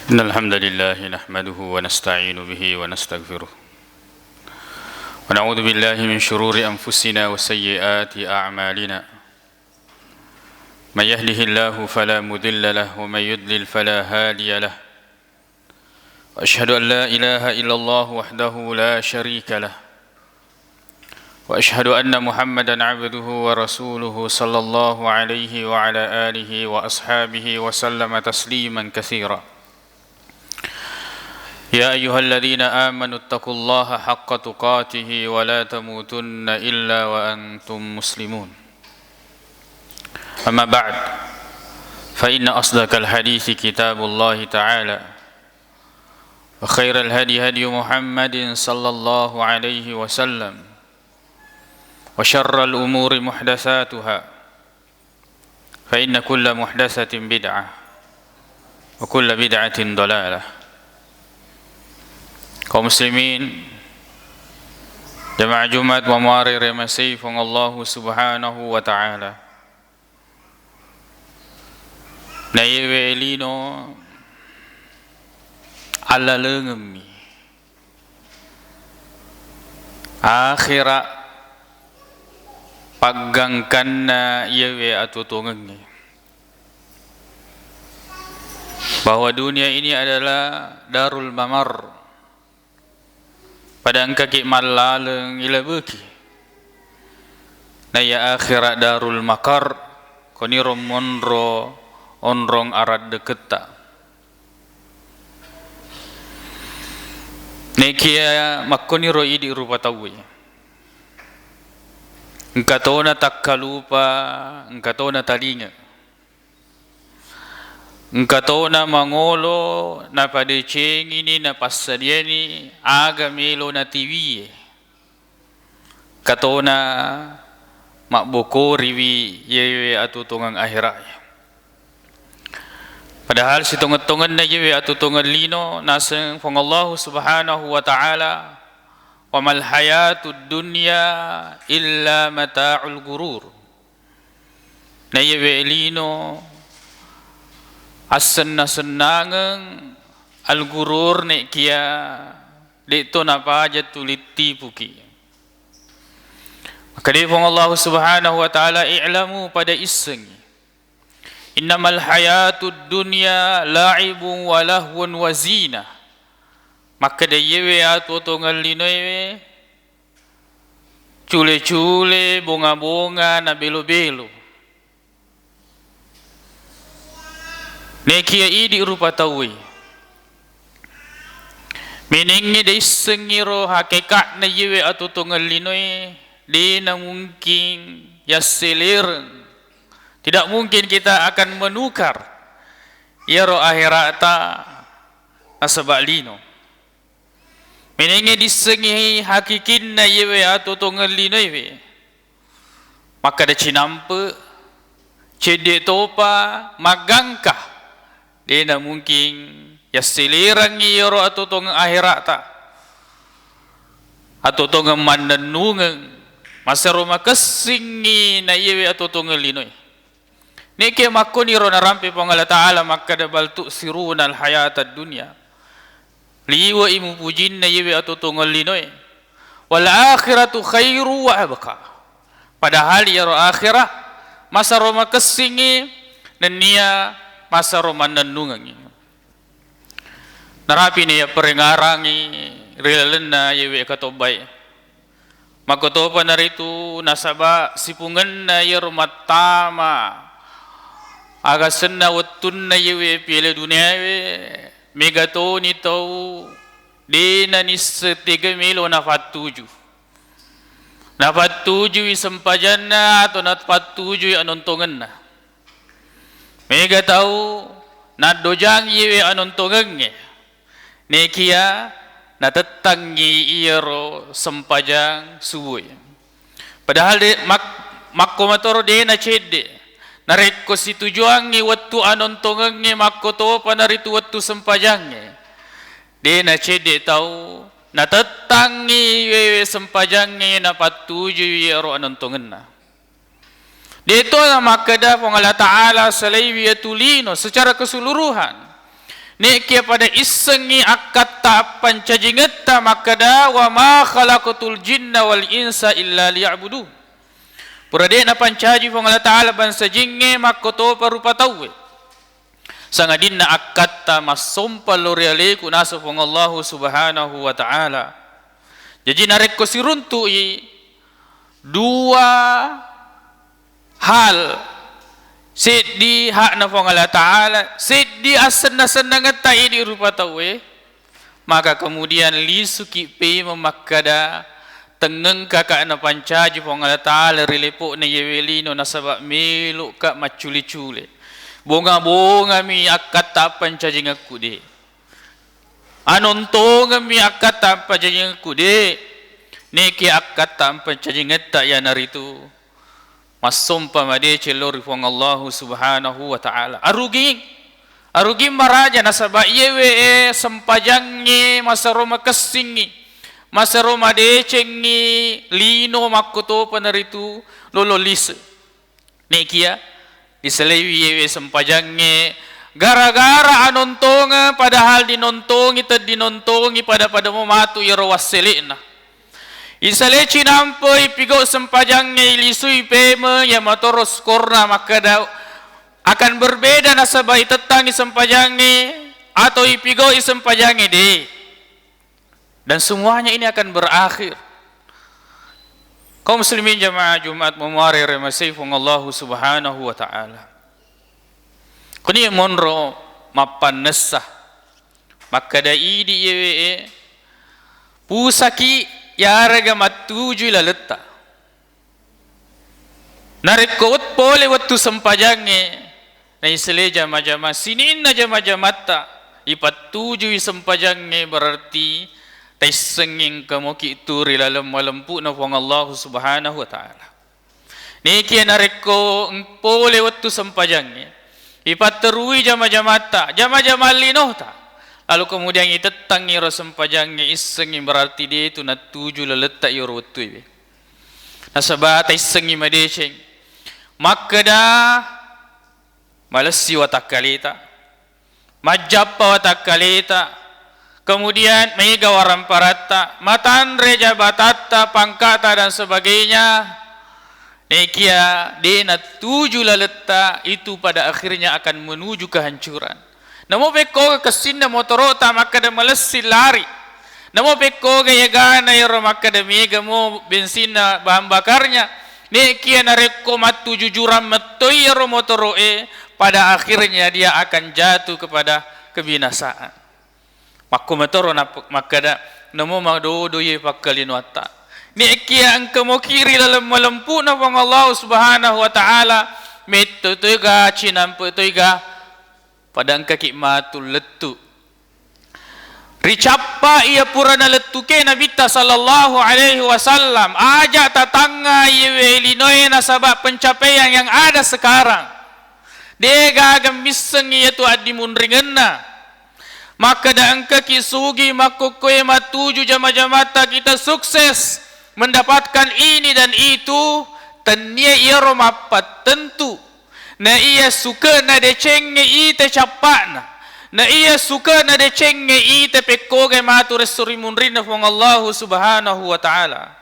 إن الحمد لله نحمده ونستعين به ونستغفره ونعوذ بالله من شرور أنفسنا وسيئات أعمالنا من يهده الله فلا مضل له ومن يضلل فلا هادي له وأشهد أن لا إله إلا الله وحده لا شريك له وأشهد أن محمدا عبده ورسوله صلى الله عليه وعلى آله وأصحابه وسلم تسليما كثيرا يا أيها الذين آمنوا اتقوا الله حق تقاته ولا تموتن إلا وأنتم مسلمون أما بعد فإن أصدق الحديث كتاب الله تعالى وخير الهدي هدي محمد صلى الله عليه وسلم وشر الأمور محدثاتها فإن كل محدثة بدعة وكل بدعة ضلالة. Kaum muslimin jamaah Jumat wa mari remasi fong Allah subhanahu wa ta'ala na yewe elino ala lengemi akhira paggangkan na yewe atutungengi bahwa dunia ini adalah darul mamar, pada engkau ki malaleng ila beki na ya akhirat darul makar koniro monro onrong arad deketa nekia makoniro idi rupa tawi engkau tona tak kalupa engkau tona talinga engkau tahu na mangolo na padeceng ini na pasadiani aga melo na TV kato na makboko riwi yewe atutungang akhirat. Padahal si tungan-tungan na yewe atutungan lino nasang fong Allah subhanahu wa ta'ala wa mal hayatud dunya illa mata'ul gurur na yewe lino asan na senangang al-gurur ne kia dito na paja tulit tipuki. Maka dipong Allah subhanahu wa ta'ala i'lamu pada iseng innamal hayatud dunya la'ibun wa lahwun wa zina. Maka da yewe atutungan linoy cule-cule bunga-bunga na belo-belo nekia idi rupa tawi meningi da isengiro hakikat na yewe atutungan linoy di na mungkin yasilir, tidak mungkin kita akan menukar yaro akhirata asabak lino meningi disengi hakikin na yewe atutungan linoy maka da cinampe cedek topa magangkah dina mungkin yasilirang iyoro atau tong akhirat ta atau tong mandanungang masa rumah kesingi na yewe atau tong linoy neke makoni ro narampi pangala taala makka dabal tu siruna al hayatad dunya liwa imu pujin na yewe atau tong linoy wal akhiratu khairu wa abqa. Padahal ya ro akhirat masa rumah kesingi dan nia masa roman nungangi narapi ni ya peringarangi rilena yewe katobay makotopa naritu nasaba sipungan na ya rumat tama agasan na watun na yewe pile dunia megatoni tau di nanis 3 milo nafatuju isampajan na atau nafatuju anontongan na mega tahu nadojang yewe anontongange nekia natetangi iyero sempajang subuh. Padahal de makkomatoro de na cede nareko situjuangi wattu anontongange makkoto panaritu wattu sempajange de na cede tahu natetangi yewe sempajange na patuju iyero anontonganna. Dito na makada pong Allah Ta'ala salawiyatulino secara keseluruhan Neki pada isengi akat ta pancajingetta makada wa ma khalaqatul jinna wal insa illa liya'budu. Purade na pancaji fong Allah Ta'ala bansa jinge makoto parupa tawe. Sangadinna akat ta masompa loreale kunasa fong Allah Subhanahu wa Ta'ala. Jadi narek ko siruntui dua hal. Sedi hak na fong Allah Ta'ala, sedi asan na senangat ta'i di rupa tawe, maka kemudian lisuki pe memakada tengeng kakak na pancaji fong Allah Ta'ala rilepok na yewelino na sabak meluk kak maculi-culi. Bonga-bonga mi akat tak pancaji ngaku de. Anontonga mi akat tak pancaji ngaku de. Neki akat tak pancaji ngatak ya naritu. Masompa made celori fong Allah Subhanahu wa Ta'ala. Aruging maraja nasaba yewe sempajangi masa Roma kesingi. Masa Roma decengi lino makoto panaritu lolo lise. Nekia diselewi yewe sempajangi gara-gara anontonga padahal dinontongi pada mematu iro waselina. Isale cinampo ipigo sempajangnya ilisui peme yang motoros korna maka akan berbeda nasabai tetangi sempajangnya atau ipigo isempajangnya de. Dan semuanya ini akan berakhir. Kaum muslimin jamaah Jumat memari remasih fung Allah Subhanahu wa Ta'ala. Kuni monro mapan nesah maka dai di yewe pusaki yaraga matuju ila letta narekot pole waktu sempajange na isle jama-jama sinin na jama-jamata ipatuju sempajange berarti taisenging kamoki turi lalam malampu na fong Allah Subhanahu wa Ta'ala. Niki nareko pole waktu sempajange ipaterui jama-jamata jama-jama linohta. Lalu kemudian itetang iro sempajangnya isengi berarti dia itu natuju leletak iro wetu ibe. Nasabata isengi madeceng. Maka dah malesi watakalita. Majappa watakalita. Kemudian mega waramparata, matanre jabatata, pangkata dan sebagainya. Nekia dia natuju leletak itu pada akhirnya akan menuju kehancuran. Namo peko kesinda motorota maka da malesi lari. Namo peko gaya gana yoro maka da mega mo bensin na bahan bakarnya. Nekia nareko matu jujuran metoi yoro motoroe. Pada akhirnya dia akan jatuh kepada kebinasaan. Maka motoro maka da namo madodo ye pakalin wata. Nekia angka mo kiri dalam malampu na pang Allah Subhanahu wa Ta'ala. Meto toiga cinampo toiga padang kaki matul letu. Ricappa ia purana letu ke Nabi sallallahu alaihi wasallam ajak tatangga yewe Illinois nasabak pencapaian yang ada sekarang. Dega gambiseng ia tu adi munringenna. Maka da angka kisugi makokoe matuju jama-jamata kita sukses mendapatkan ini dan itu tenia ia romapat tentu. Na ia suka na decenge ite capakna. Na ia suka na decenge ite pekoge matu resuri munrina fong Allah Subhanahu wa Ta'ala.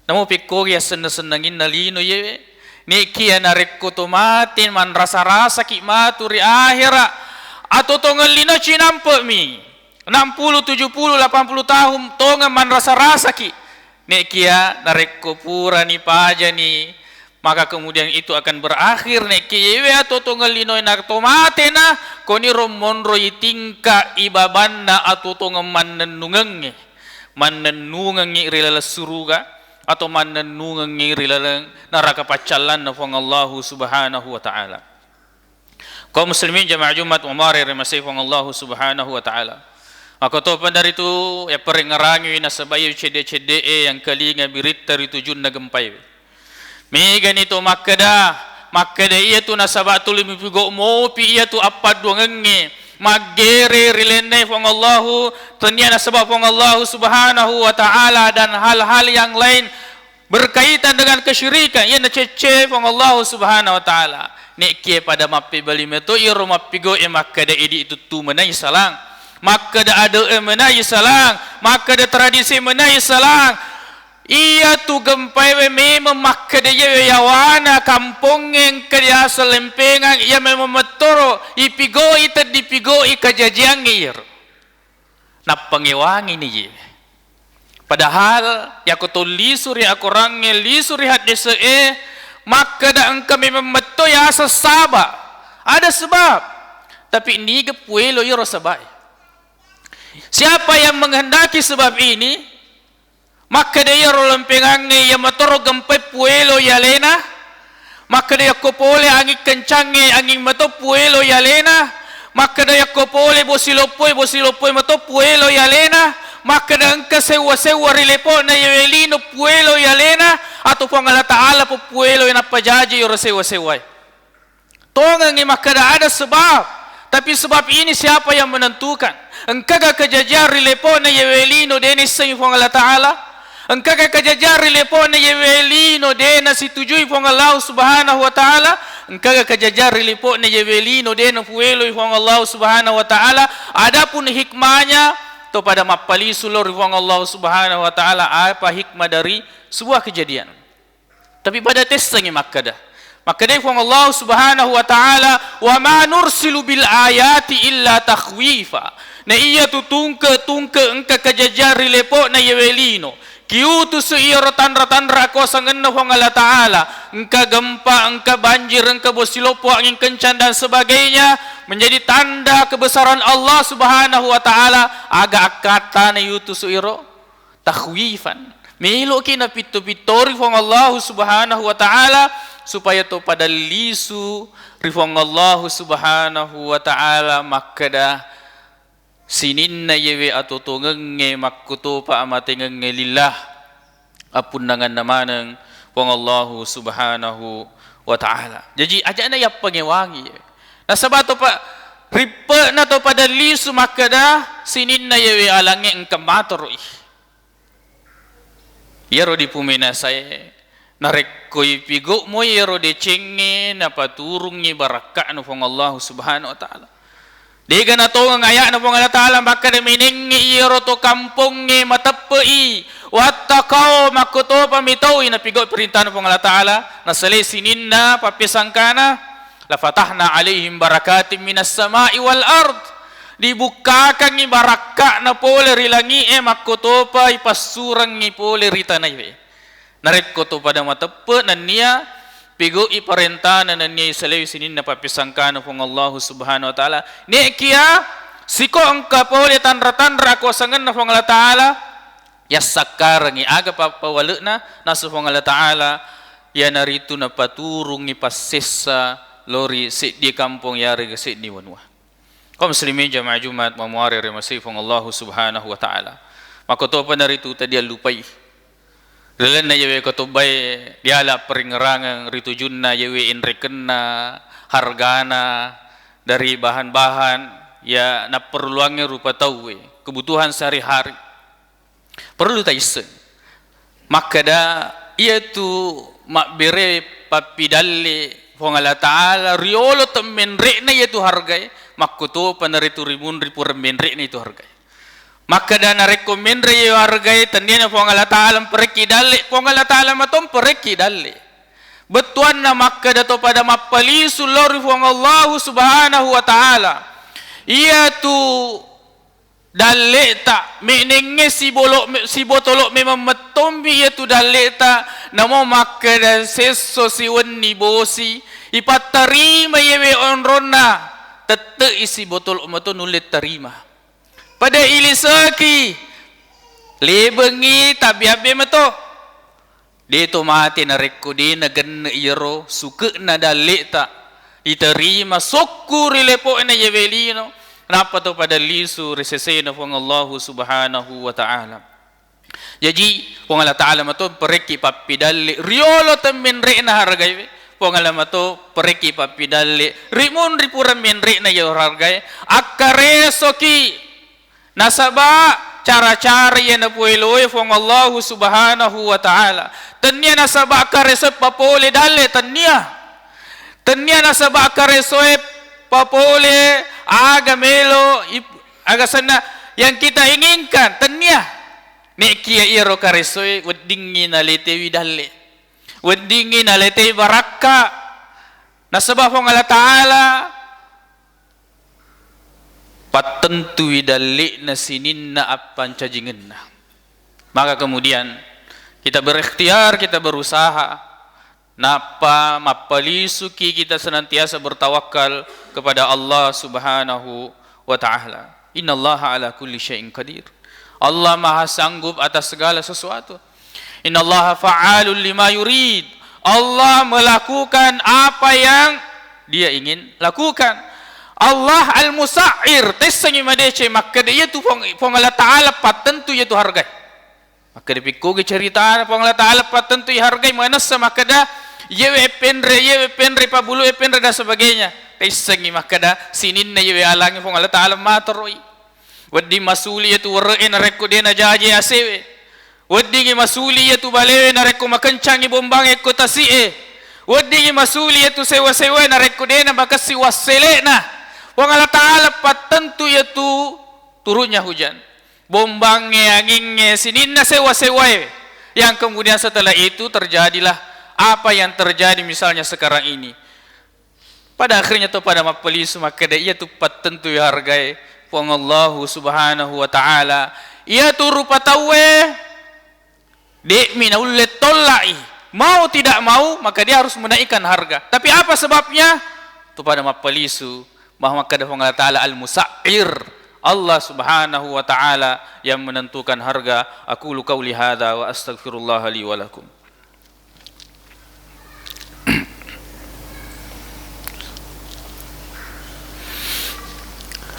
Namo pekoge senang-senangin na lino yewe. Ni kia na rekotomatin man rasa-rasa ki matu ri akhira. Atau tongan lino cinampo mi. 60, 70, 80 tahun tongan man rasa-rasa ki. Ni kia na rekopura ni paja ni. Maka kemudian itu akan berakhir nek kiyewe atau tonggal linoy nak tomate na koni romonro itingka ibabanna atau tonggal manenungangi rilala suruga atau manenungangi rilala neraka pacalan na fong Allah Subhanahu wa Ta'ala. Kaum muslimin jamaah Jumat umari remasih fong Allah Subhanahu wa Ta'ala. Maka to pandar itu ya perengarangi na sabayu cede-cede yang kalinga birita itu jun na gempai. Mega nito makada iya tu nasabatul mipigo mopi iya tu apa duangenge magere rilene fong Allahu tanya nasabah fong Allahu Subhanahu wa Ta'ala dan hal-hal yang lain berkaitan dengan kesyirikan ia na cece fong Allahu Subhanahu wa Ta'ala nek kie pada mapi bali meto iro mapigo maka da edi itu tu menai salang, maka da ada menai salang, maka da tradisi menai salang. Ia tu gempai we memang maka da ye yawana kampung yang kerja selempengan ia memang metoro ipigo ita dipigo ikajajiang ir. Napangewangi ni ye. Padahal ya ko to lisur ya ko range lisur hat desa maka da engka memang meto ya sesaba. Ada sebab. Tapi ni ke puelo iro sabai. Siapa yang menghendaki sebab ini, maka dia rolempengannya ya matoro gempai puelo ya lena, maka dia kopole angin kencangnya angin mato puelo ya lena, maka dia kopole bosilopoi mato puelo ya lena, maka dia engka sewa rilepo na yelino puelo ya lena, atau Allah Ta'ala po puelo yang apa jaji yoro sewa. Tongang ni maka ada sebab, tapi sebab ini siapa yang menentukan? Engkau kejajar rilepo na yelino denis sayang Allah Ta'ala. Engkau kejajar rilepo na yelino denas situjui pong Allah Subhanahu wa Ta'ala. Engkau kejajar rilepo na yelino denas puelo pong Allah Subhanahu wa Ta'ala. Adapun hikmahnya to pada mapali sulur pong Allah Subhanahu wa Ta'ala apa hikmah dari sebuah kejadian. Tapi pada tesnya maka dia pong Allah Subhanahu wa Ta'ala wa ma nursilu bil ayati illa takhwifa. Na iya tu tungke engka kejajar rilepo na yelino. Kiutu seiro tandra ko sangenna hong Allah Ta'ala, engka gempa, engka banjir, engka bosilopo, angin kencang dan sebagainya menjadi tanda kebesaran Allah Subhanahu wa Ta'ala. Agak kata na yutu seiro takhwifan milo kina pitu-pitori hong Allah Subhanahu wa Ta'ala supaya to pada lisu rifong Allah Subhanahu wa Ta'ala makada sinin na yewe atau to ngenge makkuto pa amate ngenge lillah apun nangan namanang wong Allah Subhanahu wa Ta'ala. Jadi aja na yap pangewangi na sabato pa ripe na to pada lisu makada sinin na yewe alange engka matoroi yero di pumena saya narek koi pigo mo yero de cenge na paturungi baraka no wong Allah Subhanahu wa Ta'ala. Dega na to ngaya na pong Allah Ta'ala maka na miningi iro to kampungnya matapei wattaqaw makuto pamitaw inapigo perintah na pong Allah Ta'ala na salisinin na papisangkana la fatahna alaihim barakatim minas sama'i wal ard dibukakan ni baraka na pole rilangi makuto pa ipasurang ni pole ritanay narit ko to pada matape na niya pigo iparenta na niya isalaw sinin na papisangkana pong Allah Subhanahu wa Ta'ala. Ni kia siko ang kapole tanra ko sangan na pong Allah Ta'ala yasakar ngi aga papawala na nasa pong Allah Ta'ala ya narito na paturong ni pasisa lori sit di kampung yari sit di wanwa. Kaum muslimin jamaah Jumat mamuari remasih pong Allah Subhanahu wa Ta'ala. Makoto pa narito tadi lupay Dalam na yawe kotubay diala peringerangan ritujun na yawe inrekenna hargana dari bahan-bahan ya na perluannya rupa tahu kebutuhan sehari-hari perlu taisen maka da ia tu mak bere papidalle fong Allah Ta'ala riolo temenre na itu hargai makkuto panaritu rimun ripu remenre na itu hargai maka dana rekomendre yo hargai tandina pong Allah Ta'ala pereki dalle pong Allah Ta'ala matom pereki dalle betuan na maka dato pada mapali sulori pong Allah Subhanahu wa Ta'ala ia tu dalle ta menenge si botolok memang matombi ia tu dalle ta namo maka dan seso si wenni bosi ipatarima yewe onrona tete isi botolok mato nulit tarima pada ilisaki lebengi tabiabe mato dito mati na rekodi na gan iro suke na dalik ta iterima sokuri lepo na yevelino kenapa to pada lisu resese na pong Allah Subhanahu wa Ta'ala. Jadi pong Allah Ta'ala mato pereki papidali riolo temenre na hargai pong Allah mato pereki papidali rimun ripuran menre na yo hargai akaresoki nasaba cara-cara yang napueloy fong Allah Subhanahu wa Ta'ala tanya nasaba karesep papole dalle tanya Tanya na sa bakaresoe papole aga melo aga sana yang kita inginkan. Tanya nekia iro karesoe weddingi na lete widalle. Weddingi na lete baraka. Nasabah pong Allah Ta'ala patentu widalle na sinin na apan cajingin na. Maka kemudian kita berikhtiar, kita berusaha napa mapalisuki kita senantiasa bertawakal kepada Allah Subhanahu wa Ta'ala. Innallaha ala kulli syai'in qadir. Allah Maha sanggup atas segala sesuatu. Innallaha fa'alul lima yurid. Allah melakukan apa yang Dia ingin lakukan. Allah al-musa'ir tesangi madece maka dia tu pong Allah Ta'ala patentu yaitu hargai. Maka dipikku ke cerita pong Allah Ta'ala patentu hargai manasa maka dah yewe penre pabulu penre dan sebagainya. Tesangi maka dah sinin na yewe alangi pong Allah Ta'ala materoi. Wadi masuli yaitu warrein rekko dena jaje asewe. Wadi masuli yaitu balewe na rekko makencangi bombang ekko tasie. Wadi masuli yaitu sewa-sewa na rekko dena makasi wasele na. Wong Allah Ta'ala patentu yaitu turunnya hujan. Bombangnya, anginnya, sininna sewa-sewa. Yang kemudian setelah itu terjadilah apa yang terjadi misalnya sekarang ini. Pada akhirnya tu pada mapelisu maka dia tu patentu ya hargai wong Allah Subhanahu wa Ta'ala. Ia tu rupa tawe dek minaulle tolai. Mau tidak mau maka dia harus menaikkan harga. Tapi apa sebabnya? Tu pada mapelisu bahwa kada Allah Ta'ala al-musa'ir. Allah Subhanahu wa Ta'ala yang menentukan harga. Aku qauli hadza wa astaghfirullah li wa lakum.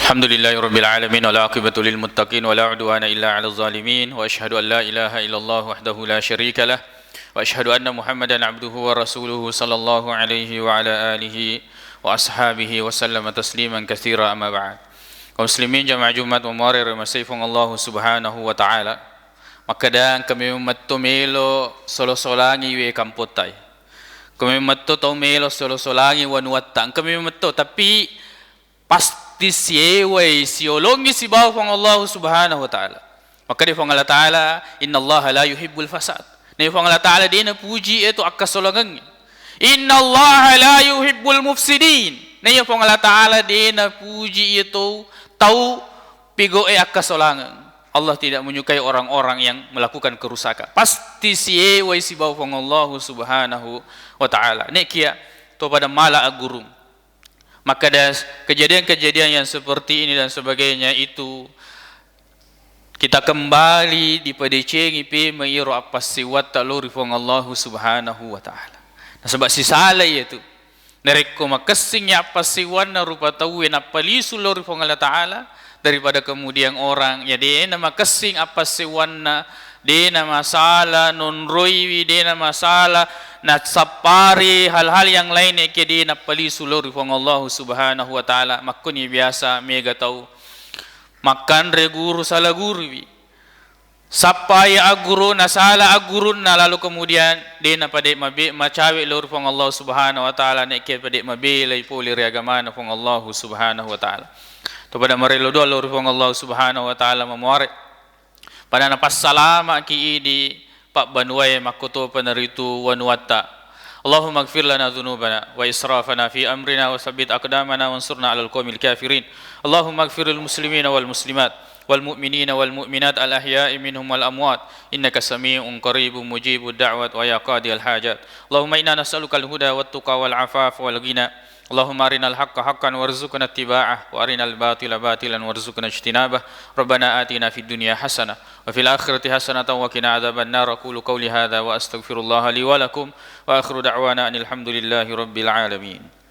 Alhamdulillahirabbil alamin wal aqibatu lil muttaqin wala udwana illa 'alal zalimin wa asyhadu an la ilaha illallah wahdahu la syarika lah wa asyhadu anna Muhammadan 'abduhu wa rasuluhu sallallahu alaihi wa ala alihi wa ashabihi wa sallama tasliman katsira amma ba'd. Kaum muslimin jamaah Jumat Mubarak masifung Allah Subhanahu wa Ta'ala. Maka dan kami umatto melo solo-solangi we kampotai. Kami umatto tau melo solo-solangi wanuatta. Kami umatto tapi pasti siewai siolongi si bawa pang Allah Subhanahu wa Ta'ala. Maka di pang Allah Ta'ala innallaha la yuhibbul fasad. Ni pang Allah Ta'ala dia na puji itu akasolangangnya. Innallaha la yuhibbul mufsidin. Ni pang Allah Ta'ala dia na puji itu tahu pigoe akasolangan. Allah tidak menyukai orang-orang yang melakukan kerusakan. Pasti siewai si bawa pang Allah Subhanahu wa Ta'ala. Ni kia to pada mala agurum. Maka ada kejadian-kejadian yang seperti ini dan sebagainya itu kita kembali di padecengi pe mairo apa siwat taluri fong Allah Subhanahu wa Ta'ala. Nah, sebab si salah itu nereko makasing ya apa siwan na rupa tahu na palisu lori fong Allah Ta'ala daripada kemudian orang ya dia na makasing apa siwan na dia na masalah non roiwi dia na masalah na sapari hal-hal yang lain ke dia na palisu lori fong Allah Subhanahu wa Ta'ala. Makuni biasa mega tahu makan re guru salah guru Sapa ya aguru na sala agurun na lalu kemudian dia na pada macawe lor fong Allah Subhanahu wa Ta'ala ne ke pada mabelai poli agama na fong Allah Subhanahu wa Ta'ala. To pada marelo do lor fong Allah Subhanahu wa Ta'ala mamuare pada na passalama ki di pak banuai makoto panaritu wanuata. Allahumma ighfir lana dhunubana wa israfana fi amrina wa sabbit aqdamana wansurna 'alal qaumil kafirin. Allahumma ighfiril muslimina wal muslimat والمؤمنين والمؤمنات الأحياء منهم والأموات إنك سميع قريب مجيب الدعوات ويا قاضي الحاجات. اللهم إنا نسألك الهدى والتقى والعفاف والغنى. اللهم أرنا الحق حقا وارزقنا اتباعه وأرنا الباطل باطلا وارزقنا اجتنابه. ربنا آتنا في الدنيا حسنة وفي الآخرة حسنة وقنا عذاب النار. أقول قولي هذا وأستغفر الله لي ولكم وآخر دعوانا أن الحمد لله رب العالمين.